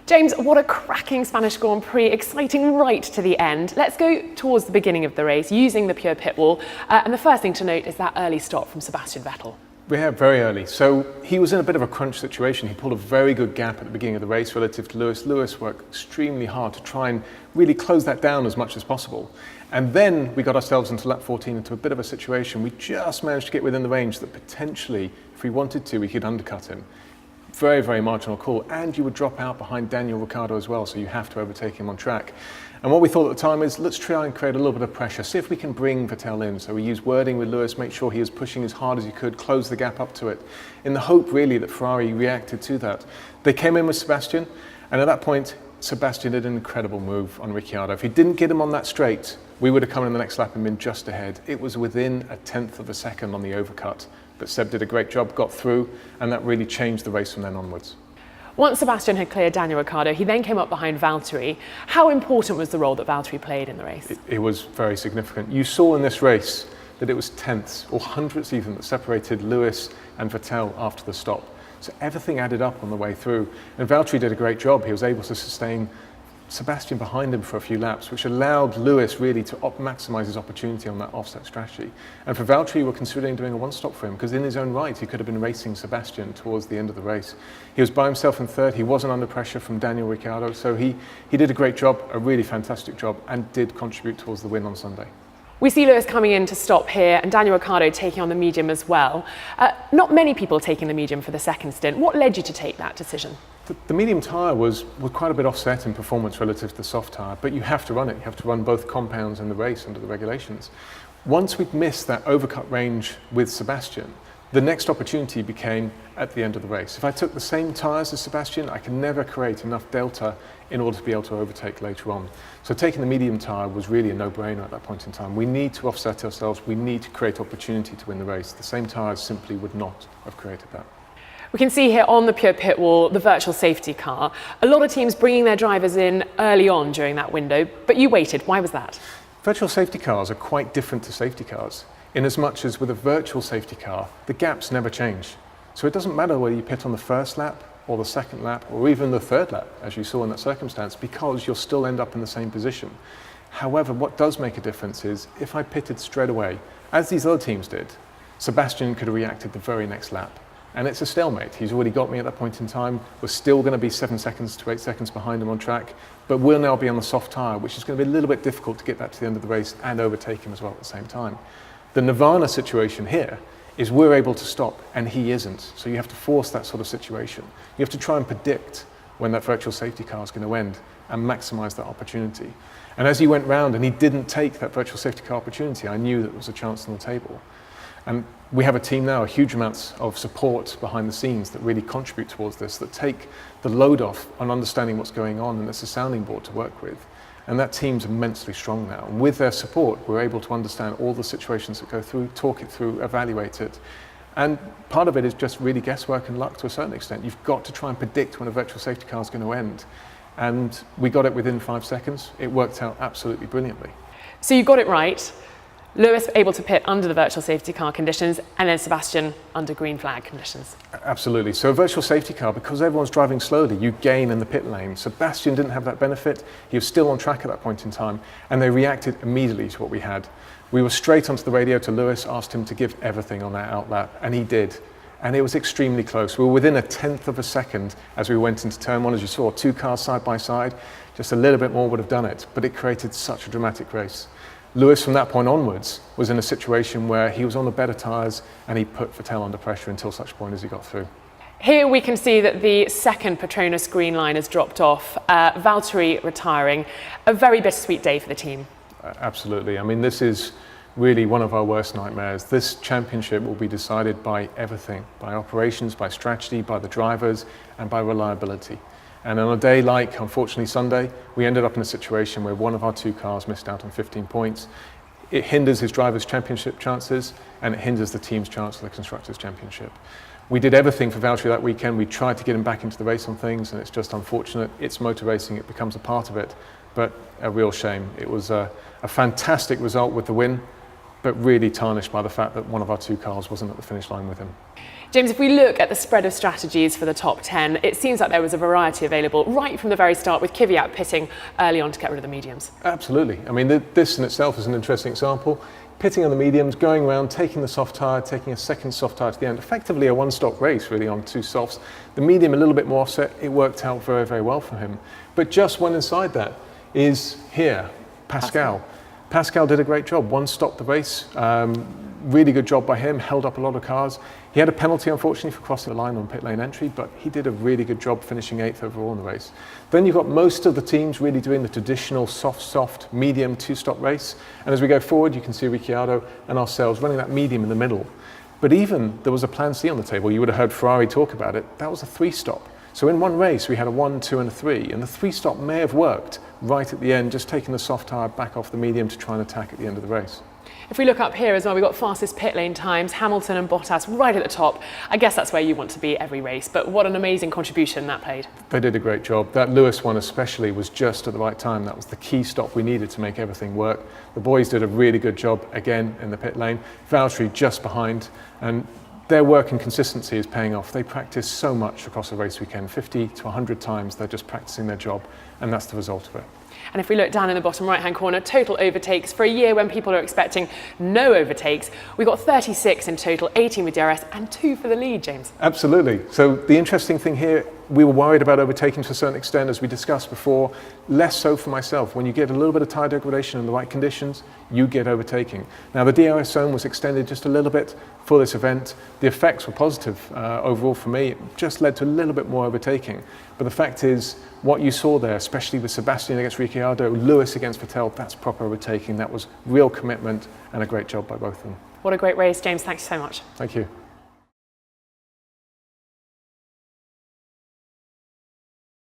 James, what a cracking Spanish Grand Prix, exciting right to the end. Let's go towards the beginning of the race using the pure pit wall. And the first thing to note is that early stop from Sebastian Vettel. Yeah, very early. So he was in a bit of a crunch situation. He pulled a very good gap at the beginning of the race relative to Lewis. Lewis worked extremely hard to try and really close that down as much as possible. And then we got ourselves into lap 14 into a bit of a situation. We just managed to get within the range that potentially, if we wanted to, we could undercut him. Very, very marginal call. And you would drop out behind Daniel Ricciardo as well, so you have to overtake him on track. And what we thought at the time is, let's try and create a little bit of pressure, see if we can bring Vettel in. So we used wording with Lewis, make sure he was pushing as hard as he could, close the gap up to it, in the hope really that Ferrari reacted to that. They came in with Sebastian, and at that point, Sebastian did an incredible move on Ricciardo. If he didn't get him on that straight, we would have come in the next lap and been just ahead. It was within a tenth of a second on the overcut, but Seb did a great job, got through, and that really changed the race from then onwards. Once Sebastian had cleared Daniel Ricciardo, he then came up behind Valtteri. How important was the role that Valtteri played in the race? It was very significant. You saw in this race that it was tenths or hundredths even that separated Lewis and Vettel after the stop. So everything added up on the way through. And Valtteri did a great job. He was able to sustain Sebastian behind him for a few laps, which allowed Lewis really to maximise his opportunity on that offset strategy. And for Valtteri, we're considering doing a one-stop for him, because in his own right, he could have been racing Sebastian towards the end of the race. He was by himself in third. He wasn't under pressure from Daniel Ricciardo, so he did a great job, a really fantastic job, and did contribute towards the win on Sunday. We see Lewis coming in to stop here and Daniel Ricciardo taking on the medium as well. Not many people taking the medium for the second stint. What led you to take that decision? The medium tyre was quite a bit offset in performance relative to the soft tyre, but you have to run it. You have to run both compounds in the race under the regulations. Once we'd missed that overcut range with Sebastian, the next opportunity became at the end of the race. If I took the same tyres as Sebastian, I can never create enough delta in order to be able to overtake later on. So taking the medium tyre was really a no-brainer at that point in time. We need to offset ourselves. We need to create opportunity to win the race. The same tyres simply would not have created that. We can see here on the pure pit wall the virtual safety car. A lot of teams bringing their drivers in early on during that window, but you waited. Why was that? Virtual safety cars are quite different to safety cars, in as much as with a virtual safety car, the gaps never change. So it doesn't matter whether you pit on the first lap or the second lap or even the third lap, as you saw in that circumstance, because you'll still end up in the same position. However, what does make a difference is if I pitted straight away, as these other teams did, Sebastian could have reacted the very next lap. And it's a stalemate. He's already got me at that point in time. We're still going to be 7 seconds to 8 seconds behind him on track, but we'll now be on the soft tyre, which is going to be a little bit difficult to get back to the end of the race and overtake him as well at the same time. The Nirvana situation here is we're able to stop and he isn't. So you have to force that sort of situation. You have to try and predict when that virtual safety car is going to end and maximise that opportunity. And as he went round and he didn't take that virtual safety car opportunity, I knew that there was a chance on the table. And we have a team now, a huge amounts of support behind the scenes that really contribute towards this, that take the load off on understanding what's going on, and it's a sounding board to work with. And that team's immensely strong now. And with their support, we're able to understand all the situations that go through, talk it through, evaluate it. And part of it is just really guesswork and luck to a certain extent. You've got to try and predict when a virtual safety car is going to end. And we got it within 5 seconds. It worked out absolutely brilliantly. So you got it right. Lewis able to pit under the virtual safety car conditions, and then Sebastian under green flag conditions. Absolutely. So a virtual safety car, because everyone's driving slowly, you gain in the pit lane. Sebastian didn't have that benefit. He was still on track at that point in time, and they reacted immediately to what we had. We were straight onto the radio to Lewis, asked him to give everything on that outlap, and he did. And it was extremely close. We were within a tenth of a second as we went into turn one. As you saw, 2 cars side by side. Just a little bit more would have done it, but it created such a dramatic race. Lewis, from that point onwards, was in a situation where he was on the better tyres and he put Vettel under pressure until such point as he got through. Here we can see that the second Petronas green line has dropped off, Valtteri retiring. A very bittersweet day for the team. Absolutely. I mean, this is really one of our worst nightmares. This championship will be decided by everything, by operations, by strategy, by the drivers, and by reliability. And on a day like, unfortunately, Sunday, we ended up in a situation where one of our 2 cars missed out on 15 points. It hinders his driver's championship chances, and it hinders the team's chance of the Constructors' Championship. We did everything for Valtteri that weekend. We tried to get him back into the race on things, and it's just unfortunate. It's motor racing, it becomes a part of it, but a real shame. It was a fantastic result with the win, but really tarnished by the fact that one of our 2 cars wasn't at the finish line with him. James, if we look at the spread of strategies for the top 10, it seems like there was a variety available right from the very start, with Kvyat pitting early on to get rid of the mediums. Absolutely. I mean, this in itself is an interesting example. Pitting on the mediums, going around, taking the soft tyre, taking a second soft tyre to the end. Effectively a one-stop race, really, on 2 softs. The medium a little bit more offset. It worked out very, very well for him. But just one inside that is here, Pascal. Pascal did a great job. One stopped the race. Really good job by him, held up a lot of cars. He had a penalty, unfortunately, for crossing the line on pit lane entry, but he did a really good job finishing 8th overall in the race. Then you've got most of the teams really doing the traditional soft, medium 2-stop race. And as we go forward, you can see Ricciardo and ourselves running that medium in the middle. But even there was a plan C on the table. You would have heard Ferrari talk about it. That was a 3-stop. So in one race, we had a 1, 2 and a 3, and the 3-stop may have worked right at the end, just taking the soft tyre back off the medium to try and attack at the end of the race. If we look up here as well, we've got fastest pit lane times, Hamilton and Bottas right at the top. I guess that's where you want to be every race, but what an amazing contribution that played. They did a great job. That Lewis one especially was just at the right time. That was the key stop we needed to make everything work. The boys did a really good job again in the pit lane. Valtteri just behind, and their work and consistency is paying off. They practice so much across a race weekend, 50 to 100 times. They're just practicing their job, and that's the result of it. And if we look down in the bottom right-hand corner, total overtakes for a year when people are expecting no overtakes. We got 36 in total, 18 with DRS and 2 for the lead, James. Absolutely. So the interesting thing here, we were worried about overtaking to a certain extent, as we discussed before, less so for myself. When you get a little bit of tyre degradation in the right conditions, you get overtaking. Now the DRS zone was extended just a little bit for this event. The effects were positive overall for me. It just led to a little bit more overtaking. But the fact is, what you saw there, especially with Sebastian against Ricciardo, Lewis against Vettel, that's proper overtaking. That was real commitment and a great job by both of them. What a great race, James. Thanks so much. Thank you.